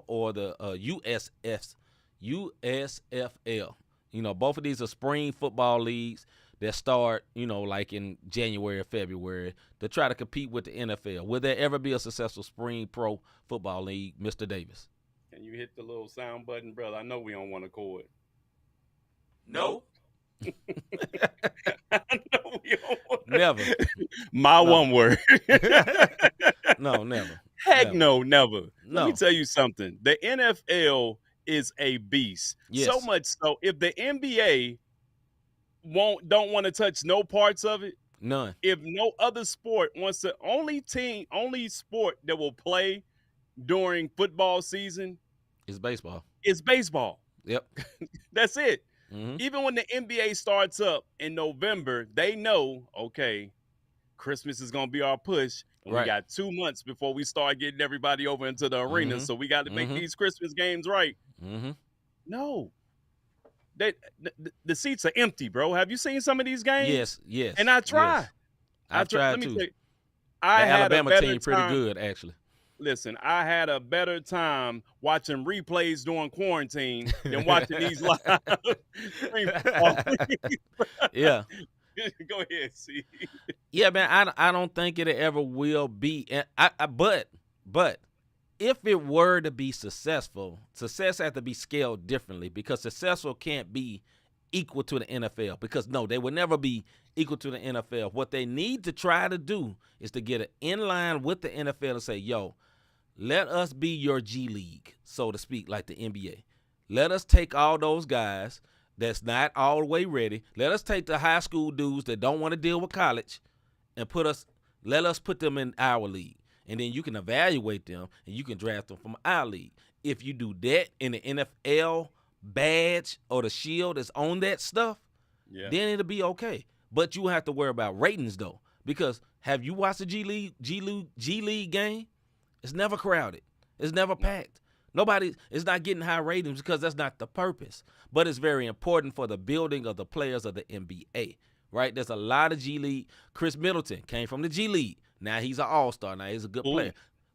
or the USFL. Both of these are spring football leagues that start, like in January or February to try to compete with the NFL. Will there ever be a successful spring pro football league, Mr. Davis? Can you hit the little sound button, brother? I know we don't want to chord. No. I know we don't want to. Never. One word. No, never. Heck no, never. Let me tell you something. The NFL is a beast. Yes. So much so, if the NBA don't want to touch no parts of it, none. If no other sport wants to, only sport that will play during football season is baseball. It's baseball. Yep. That's it. Even when the NBA starts up in November, they know, okay, Christmas is going to be our push. And we got 2 months before we start getting everybody over into the arena. So we got to make these Christmas games right. No. The seats are empty, bro. Have you seen some of these games? Yes. And I try. Yes. I've tried let me too. tell you, the Alabama team pretty good, actually. Listen, I had a better time watching replays during quarantine than watching these live. Yeah. Go ahead, see. Yeah, man, I don't think it ever will be. But if it were to be successful, success has to be scaled differently because successful can't be equal to the NFL because, no, they will never be equal to the NFL. What they need to try to do is to get it in line with the NFL and say, yo, let us be your G League, so to speak, like the NBA. Let us take all those guys that's not all the way ready. Let us take the high school dudes that don't want to deal with college and let us put them in our league. And then you can evaluate them and you can draft them from our league. If you do that in the NFL badge or the shield that's on that stuff, then it'll be okay. But you have to worry about ratings though, because have you watched the G League game? It's never crowded. It's never packed. It's not getting high ratings because that's not the purpose. But it's very important for the building of the players of the NBA, right? There's a lot of G League. Chris Middleton came from the G League. Now he's an all-star. Now he's a good player.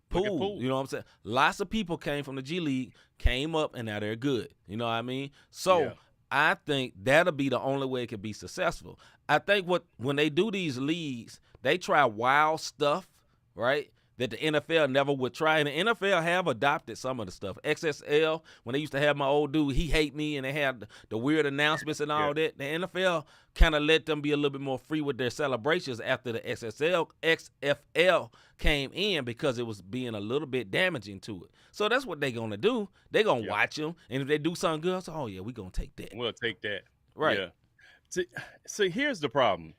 Poole, you know what I'm saying? Lots of people came from the G League, came up, and now they're good. You know what I mean? So I think that'll be the only way it can be successful. I think when they do these leagues, they try wild stuff, right, that the NFL never would try. And the NFL have adopted some of the stuff. XSL, when they used to have my old dude, he hate me, and they had the weird announcements and all that. The NFL kind of let them be a little bit more free with their celebrations after the XFL came in because it was being a little bit damaging to it. So that's what they're going to do. They're going to watch them, and if they do something good, so, oh, yeah, we're going to take that. We'll take that. Right. Yeah. So here's the problem.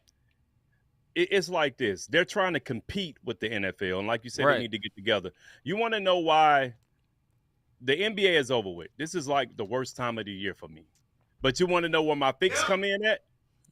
It's like this. They're trying to compete with the NFL. And like you said, they need to get together. You want to know why the NBA is over with? This is like the worst time of the year for me. But you want to know where my fix come in at?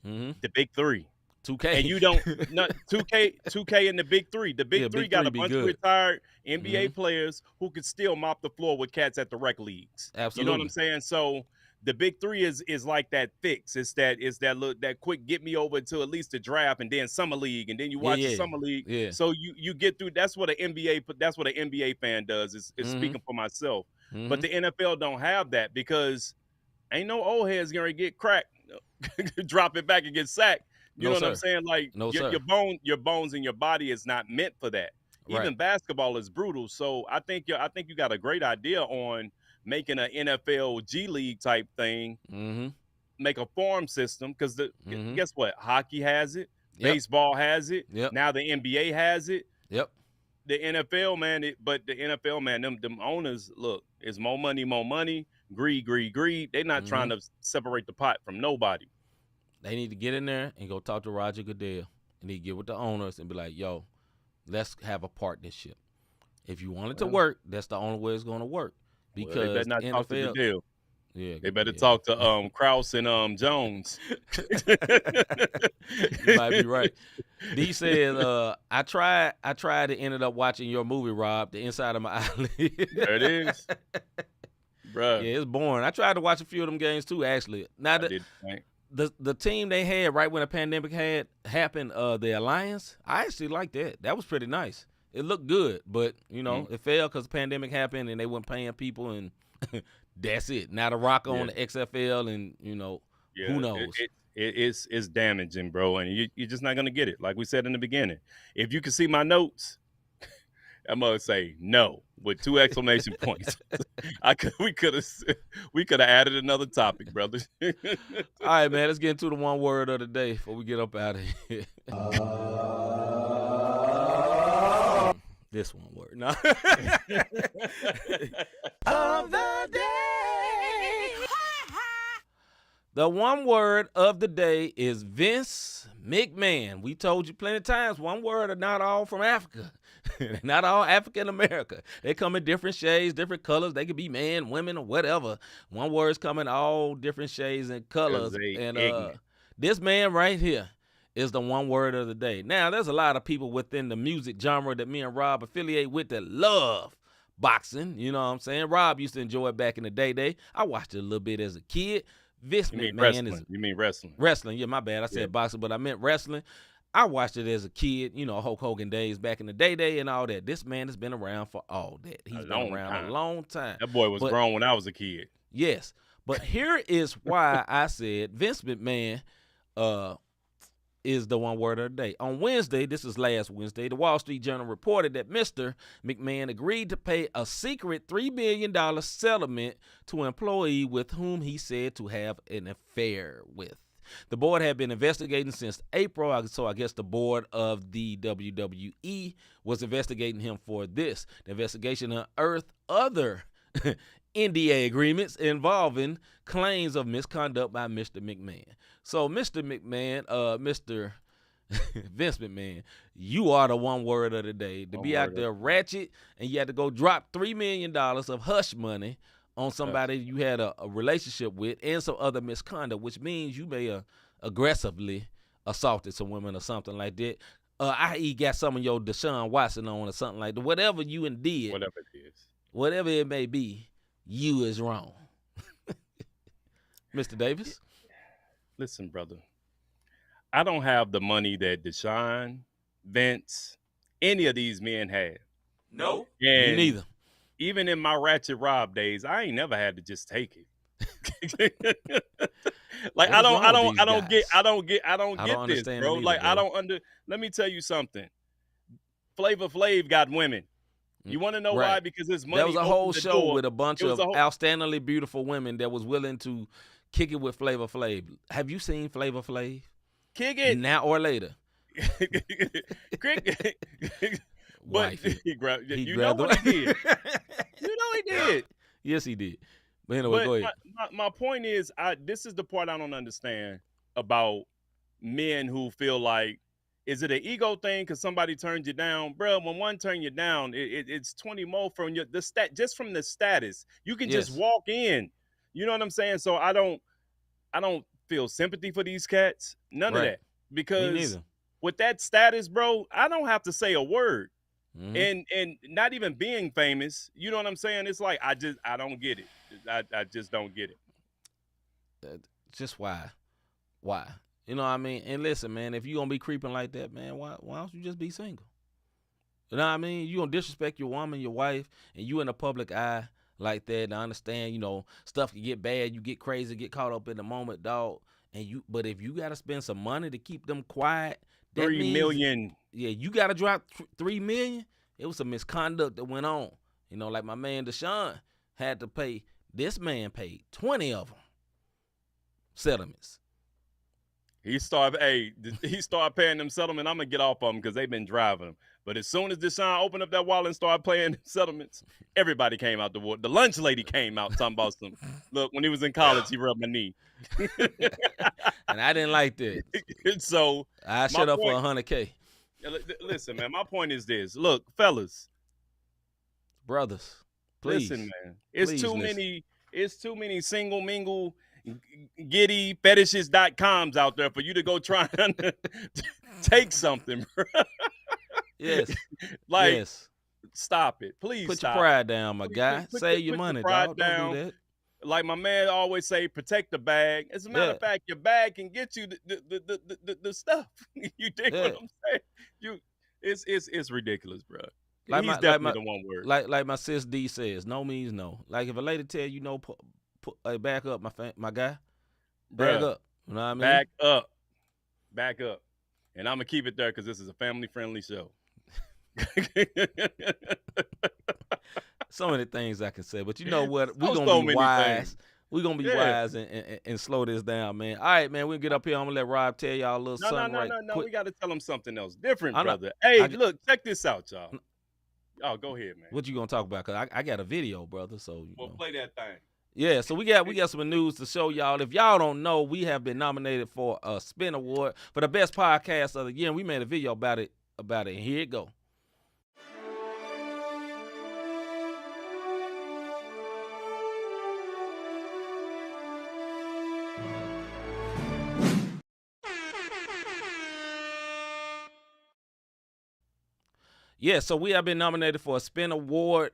Mm-hmm. The big three. 2K. And you don't, 2K and the big three. The big three got a bunch of retired NBA players who could still mop the floor with cats at the rec leagues. Absolutely. You know what I'm saying? So the big three is like that fix. It's that quick get me over to at least the draft and then summer league and then you watch the summer league. Yeah. So you get through. That's what an NBA fan does. Is speaking for myself. Mm-hmm. But the NFL don't have that because ain't no old heads gonna get cracked, drop it back and get sacked. You know what I'm saying? Like your bones in your body is not meant for that. Even basketball is brutal. So I think you got a great idea on making an NFL G League type thing, make a farm system because guess what? Hockey has it, baseball has it, now the NBA has it. Yep. The NFL, man, them owners, look, it's more money, greed. They're not trying to separate the pot from nobody. They need to get in there and go talk to Roger Goodell. And they get with the owners and be like, yo, let's have a partnership. If you want it to work, that's the only way it's going to work. Because they better not NFL, talk to Goodell. Yeah, they better talk to Krause and Jones. You might be right. D says, I tried to ended up watching your movie, Rob, The Inside of My Eyelid. There it is. Bruh. Yeah, it's boring. I tried to watch a few of them games too, actually. Now the team they had right when the pandemic happened, the Alliance, I actually liked that. That was pretty nice. It looked good, but, it failed because the pandemic happened and they weren't paying people, and that's it. Now the Rock on the XFL and, who knows? It's damaging, bro, and you're just not going to get it. Like we said in the beginning, if you can see my notes, I'm going to say no with 2 exclamation points. We could have added another topic, brother. All right, man, let's get into the one word of the day before we get up out of here. This one word. No. Of the day. The one word of the day is Vince McMahon. We told you plenty of times, one word are not all from Africa. Not all African America. They come in different shades, different colors. They could be men, women, or whatever. One word's come in all different shades and colors. And this man right here is the one word of the day. Now, there's a lot of people within the music genre that me and Rob affiliate with that love boxing. You know what I'm saying? Rob used to enjoy it back in the day. I watched it a little bit as a kid. Vince McMahon You mean wrestling? Wrestling, yeah, my bad. I said boxing, but I meant wrestling. I watched it as a kid, Hulk Hogan days back in the day and all that. This man has been around for all that. He's been around a long time. That boy was grown when I was a kid. Yes, but here is why I said Vince McMahon is the one word of the day. On Wednesday, this is last Wednesday, the Wall Street Journal reported that Mr. McMahon agreed to pay a secret $3 million settlement to an employee with whom he said to have an affair with. The board had been investigating since April, so I guess the board of the WWE was investigating him for this. The investigation unearthed other NDA agreements involving claims of misconduct by Mr. McMahon. So, Mr. McMahon, Mr. Vince McMahon, you are the one word of the day. To be out there ratchet and you had to go drop $3 million of hush money on somebody you had a relationship with and some other misconduct, which means you may aggressively assaulted some women or something like that. I.e. got some of your Deshaun Watson on or something like that. Whatever you did. Whatever it is. Whatever it may be. you is wrong. Mr. Davis? Listen, brother. I don't have the money that Deshaun, Vince, any of these men had. No. And Me neither. even in my Ratchet Rob days, I ain't never had to just take it. Like I don't get this, bro. Like bro. Let me tell you something. Flavor Flav got women. You want to know why? Because his money. There was a whole show with a bunch of outstandingly beautiful women that was willing to kick it with Flavor Flav. Have you seen Flavor Flav? Kick it now or later. But he grabbed. You know what he did. You know he did. Yes, he did. But anyway, go ahead. My point is, this is the part I don't understand about men who feel like, is it an ego thing because somebody turned you down, bro? When one turn you down, it's 20 more from just from the status. You can just walk in. You know what I'm saying? So I don't feel sympathy for these cats. None of that. Because with that status, bro, I don't have to say a word. Mm-hmm. And not even being famous, you know what I'm saying? It's like I don't get it. I just don't get it. Just why? Why? You know what I mean? And listen, man, if you're gonna be creeping like that, man, why don't you just be single? You know what I mean? You gonna disrespect your woman, your wife, and you in the public eye like that. And I understand, you know, stuff can get bad, you get crazy, get caught up in the moment, dog. But if you gotta spend some money to keep them quiet, that $3 million. Yeah, you gotta drop $3 million. It was some misconduct that went on. You know, like my man Deshaun had to pay. This man paid 20 of them settlements. He started paying them settlement. I'm gonna get off of them because they've been driving him. But as soon as Deshaun opened up that wallet and started paying settlements, everybody came out the water. The lunch lady came out talking about some. Look, when he was in college, he rubbed my knee, and I didn't like that. So I shut up for $100K. Listen, man. My point is this: look, fellas, brothers, please listen, man. It's too many single mingle. Giddy fetishes.coms out there for you to go try and take something, bro. Yes. Stop it. Please put your pride down, my guy. Save your money, dog. Don't do that. Like my man always say, protect the bag. As a matter of fact, your bag can get you the stuff. You dig what I'm saying? It's ridiculous, bro. He's definitely the one word. Like my sis D says, no means no. Like if a lady tell you no, back up, my guy. Back up. You know what I mean? Back up. And I'm gonna keep it there because this is a family-friendly show. So many things I can say, but you know what? We're gonna be wise. We're gonna be wise and slow this down, man. All right, man. We'll get up here. I'm gonna let Rob tell y'all a little something. No. We gotta tell him something else different, brother. Look, check this out, y'all. Oh, go ahead, man. What you gonna talk about? Cause I got a video, brother. So play that thing. Yeah, so we got some news to show y'all. If y'all don't know, we have been nominated for a Spin Award for the best podcast of the year. And we made a video about it. And here it go. Yeah, so we have been nominated for a Spin Award.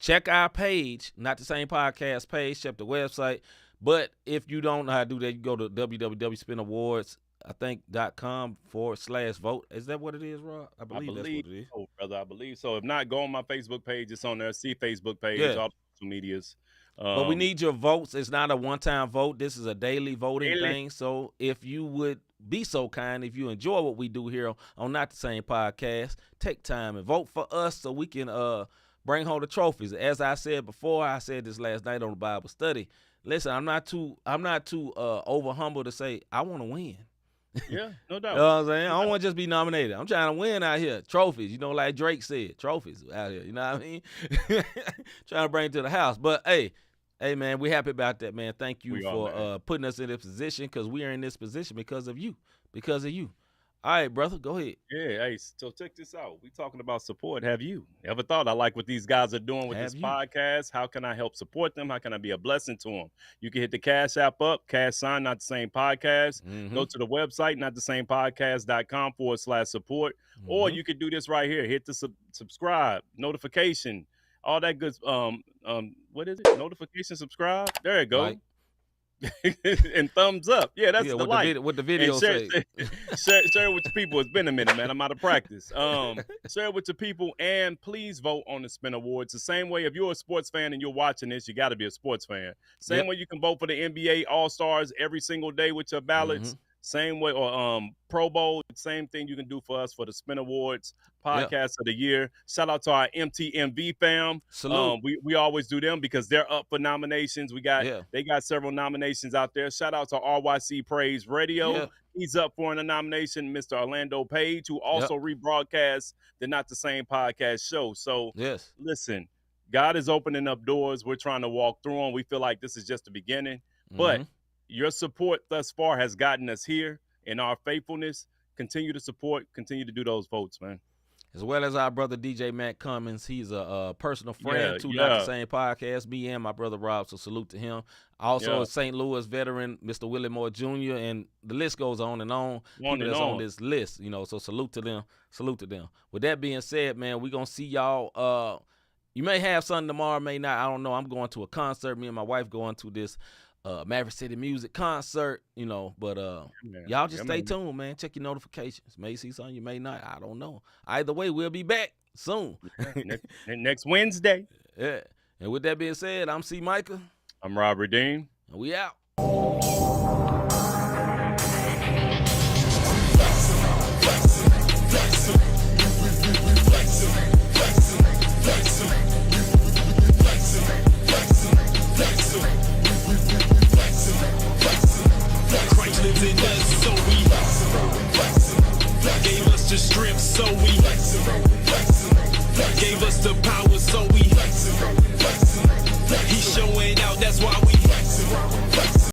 Check our page, not the same podcast page, check the website. But if you don't know how to do that, you go to www.spinawards.com/vote. Is that what it is, Rob? I believe that's what it is. Oh, brother, I believe so. If not, go on my Facebook page. It's on there. See Facebook page, all the social medias. But we need your votes. It's not a one-time vote. This is a daily voting thing. So if you would be so kind, if you enjoy what we do here on Not the Same Podcast, take time and vote for us so we can bring home the trophies. As I said before, I said this last night on the Bible study. Listen, I'm not too over humble to say I want to win. Yeah, no doubt. You know what I'm saying? I don't want to just be nominated. I'm trying to win out here. Trophies, you know, like Drake said, trophies out here. You know what I mean? Trying to bring it to the house. But hey, man, we're happy about that, man. Thank you for putting us in this position, because we are in this position because of you. All right, brother, go ahead. Yeah, hey, so check this out. We talking about support. Have you ever thought, I like what these guys are doing with this podcast? How can I help support them? How can I be a blessing to them? You can hit the Cash App up, Cash Sign, Not the Same Podcast. Mm-hmm. Go to the website, notthesamepodcast.com/support. Mm-hmm. Or you could do this right here. Hit the subscribe, notification all that good. What is it? Notification, subscribe. There it goes. Like, and thumbs up. Yeah, that's the like. What the video say. Share it with your people. It's been a minute, man. I'm out of practice. Share it with your people, and please vote on the Spin Awards. The same way, if you're a sports fan and you're watching this, you got to be a sports fan. Same way you can vote for the NBA All-Stars every single day with your ballots. Same way, or Pro Bowl, same thing you can do for us for the Spin Awards podcast of the year. Shout out to our MTMV fam. Salute. We always do them because they're up for nominations. They got several nominations out there. Shout out to RYC Praise Radio. Yeah. He's up for a nomination. Mr. Orlando Page, who also rebroadcasts the Not the Same podcast show. So listen, God is opening up doors. We're trying to walk through them. We feel like this is just the beginning, but your support thus far has gotten us here, and our faithfulness. Continue to support, continue to do those votes, man. As well as our brother DJ Matt Cummins. He's a personal friend to Not the Same podcast, me and my brother Rob, so salute to him. Also a St. Louis veteran, Mr. Willie Moore Jr., and the list goes on and on. People that's on this list, so salute to them. Salute to them. With that being said, man, we're going to see y'all. You may have something tomorrow, may not. I don't know. I'm going to a concert. Me and my wife going to this Maverick City Music concert, but y'all just stay tuned, man. Check your notifications. May see something, you may not. I don't know. Either way, we'll be back soon. next Wednesday. Yeah. And with that being said, I'm C. Micah. I'm Rob Redeem. And we out. Christ lives in us, so we gave us the strength, so we gave us the power, so we he's showing out, that's why we